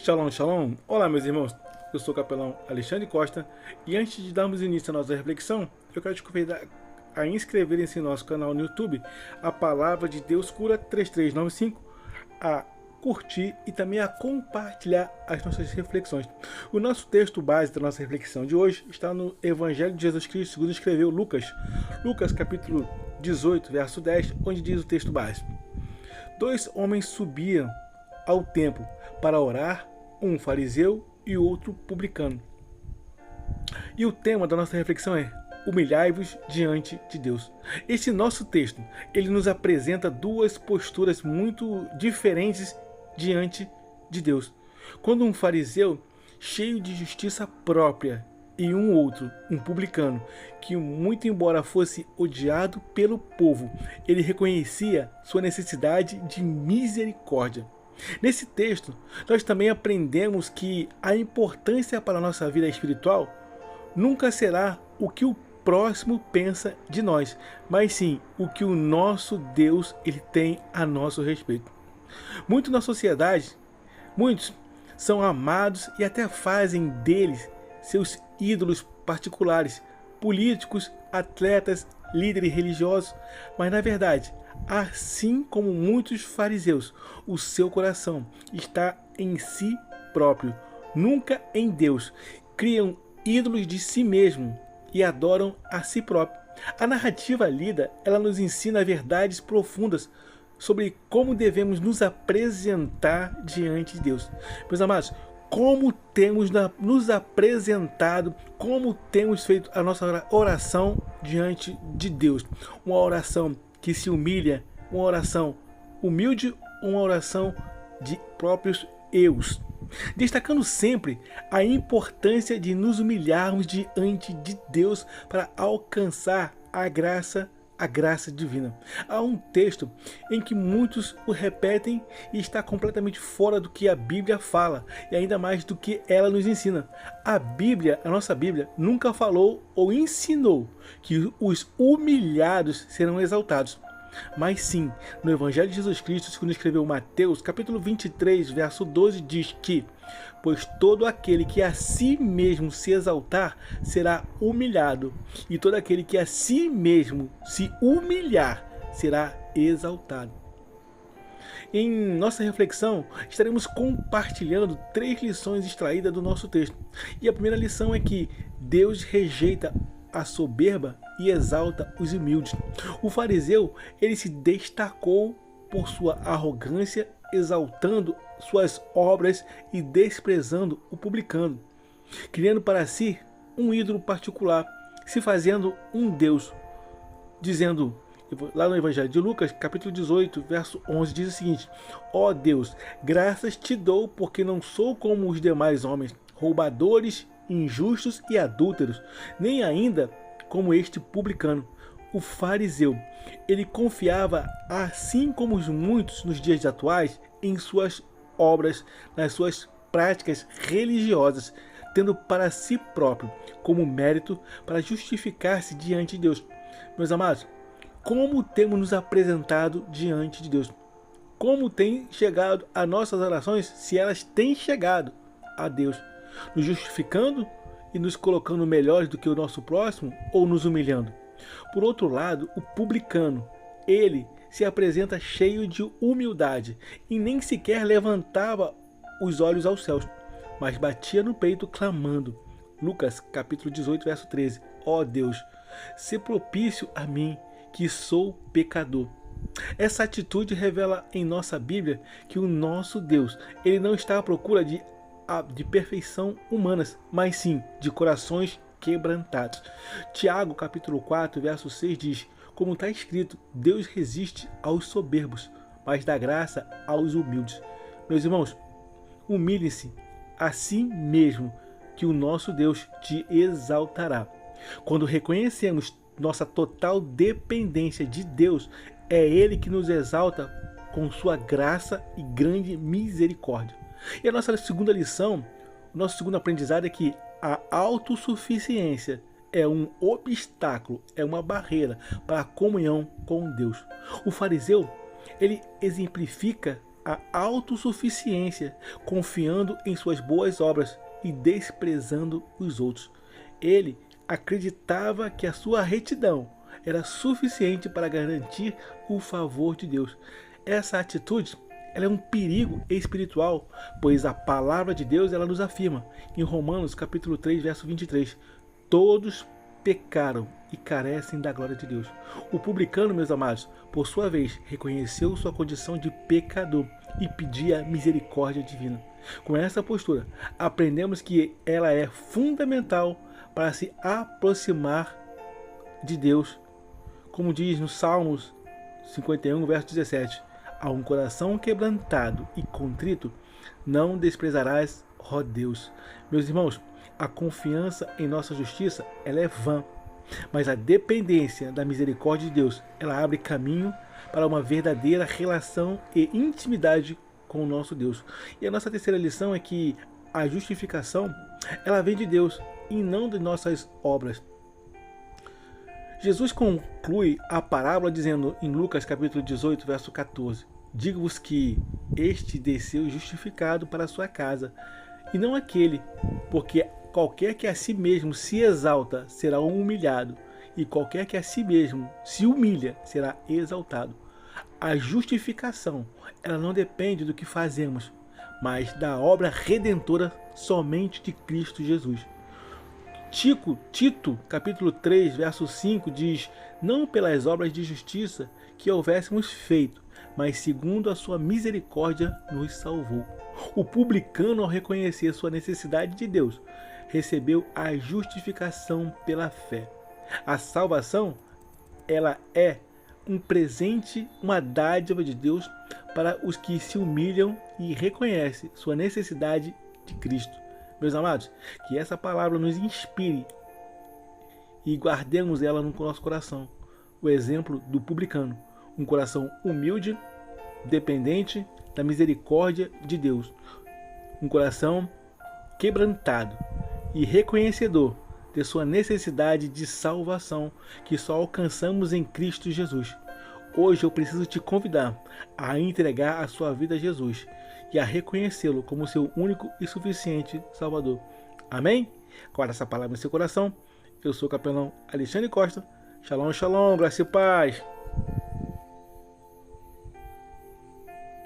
Shalom, shalom. Olá, meus irmãos. Eu sou o capelão Alexandre Costa e antes de darmos início à nossa reflexão, eu quero te convidar a inscreverem-se em nosso canal no YouTube, A Palavra de Deus Cura 3395, a curtir e também a compartilhar as nossas reflexões. O nosso texto base da nossa reflexão de hoje está no Evangelho de Jesus Cristo, segundo escreveu Lucas. Lucas capítulo 18, verso 10, onde diz o texto base: Dois homens subiam ao templo para orar, um fariseu e outro publicano. E o tema da nossa reflexão é: humilhai-vos diante de Deus. Este nosso texto, ele nos apresenta duas posturas muito diferentes diante de Deus. Quando um fariseu, cheio de justiça própria, e um outro, um publicano, que muito embora fosse odiado pelo povo, ele reconhecia sua necessidade de misericórdia. Nesse texto, nós também aprendemos que a importância para a nossa vida espiritual nunca será o que o próximo pensa de nós, mas sim o que o nosso Deus ele tem a nosso respeito. Muito na sociedade, muitos são amados e até fazem deles seus ídolos particulares, políticos, atletas, líderes religiosos, mas na verdade, assim como muitos fariseus, o seu coração está em si próprio, nunca em Deus. Criam ídolos de si mesmo e adoram a si próprio. A narrativa lida, ela nos ensina verdades profundas sobre como devemos nos apresentar diante de Deus. Meus amados, como temos nos apresentado, como temos feito a nossa oração diante de Deus. Uma oração que se humilha, uma oração humilde, uma oração de próprios eus. Destacando sempre a importância de nos humilharmos diante de Deus para alcançar a graça divina. Há um texto em que muitos o repetem e está completamente fora do que a Bíblia fala e ainda mais do que ela nos ensina. A Bíblia, a nossa Bíblia, nunca falou ou ensinou que os humilhados serão exaltados. Mas sim, no Evangelho de Jesus Cristo, segundo escreveu Mateus, capítulo 23, verso 12, diz que: pois todo aquele que a si mesmo se exaltar será humilhado, e todo aquele que a si mesmo se humilhar será exaltado. Em nossa reflexão, estaremos compartilhando 3 lições extraídas do nosso texto. E a primeira lição é que Deus rejeita a soberba e exalta os humildes. O fariseu, ele se destacou por sua arrogância, exaltando suas obras e desprezando o publicano, criando para si um ídolo particular, se fazendo um Deus, dizendo, lá no Evangelho de Lucas, capítulo 18, verso 11, diz o seguinte: ó Deus, graças te dou porque não sou como os demais homens, roubadores, injustos e adúlteros, nem ainda como este publicano. O fariseu, ele confiava, assim como os muitos nos dias atuais, em suas obras, nas suas práticas religiosas, tendo para si próprio como mérito para justificar-se diante de Deus. Meus amados, como temos nos apresentado diante de Deus? Como tem chegado as nossas orações, se elas têm chegado a Deus? Nos justificando e nos colocando melhores do que o nosso próximo ou nos humilhando? Por outro lado, o publicano, ele se apresenta cheio de humildade e nem sequer levantava os olhos aos céus, mas batia no peito clamando. Lucas capítulo 18, verso 13. Ó Deus, se propício a mim, que sou pecador. Essa atitude revela em nossa Bíblia que o nosso Deus, ele não está à procura de perfeição humanas, mas sim de corações quebrantados. Tiago capítulo 4, verso 6 diz: como está escrito, Deus resiste aos soberbos, mas dá graça aos humildes. Meus irmãos, humilhem-se a si mesmo, que o nosso Deus te exaltará. Quando reconhecemos nossa total dependência de Deus, é Ele que nos exalta com sua graça e grande misericórdia. E a nossa segunda lição, o nosso segundo aprendizado é que a autossuficiência é um obstáculo, é uma barreira para a comunhão com Deus. O fariseu, ele exemplifica a autossuficiência, confiando em suas boas obras e desprezando os outros. Ele acreditava que a sua retidão era suficiente para garantir o favor de Deus. Essa atitude ela é um perigo espiritual, pois a palavra de Deus ela nos afirma, em Romanos capítulo 3, verso 23, todos pecaram e carecem da glória de Deus. O publicano, meus amados, por sua vez, reconheceu sua condição de pecador e pedia misericórdia divina. Com essa postura, aprendemos que ela é fundamental para se aproximar de Deus, como diz no Salmos 51, verso 17, a um coração quebrantado e contrito, não desprezarás, ó Deus. Meus irmãos, a confiança em nossa justiça, ela é vã, mas a dependência da misericórdia de Deus, ela abre caminho para uma verdadeira relação e intimidade com o nosso Deus. E a nossa terceira lição é que a justificação, ela vem de Deus e não de nossas obras. Jesus conclui a parábola dizendo em Lucas capítulo 18, verso 14, digo-vos que este desceu justificado para a sua casa, e não aquele, porque qualquer que a si mesmo se exalta será humilhado, e qualquer que a si mesmo se humilha será exaltado. A justificação, ela não depende do que fazemos, mas da obra redentora somente de Cristo Jesus. Tito, capítulo 3, verso 5, diz, não pelas obras de justiça que houvéssemos feito, mas segundo a sua misericórdia nos salvou. O publicano, ao reconhecer sua necessidade de Deus, recebeu a justificação pela fé. A salvação, ela é um presente, uma dádiva de Deus para os que se humilham e reconhecem sua necessidade de Cristo. Meus amados, que essa palavra nos inspire e guardemos ela no nosso coração. O exemplo do publicano, um coração humilde, dependente da misericórdia de Deus, um coração quebrantado e reconhecedor de sua necessidade de salvação que só alcançamos em Cristo Jesus. Hoje eu preciso te convidar a entregar a sua vida a Jesus e a reconhecê-lo como seu único e suficiente Salvador. Amém? Guarda essa palavra no seu coração. Eu sou o capelão Alexandre Costa. Shalom, shalom, graça e paz.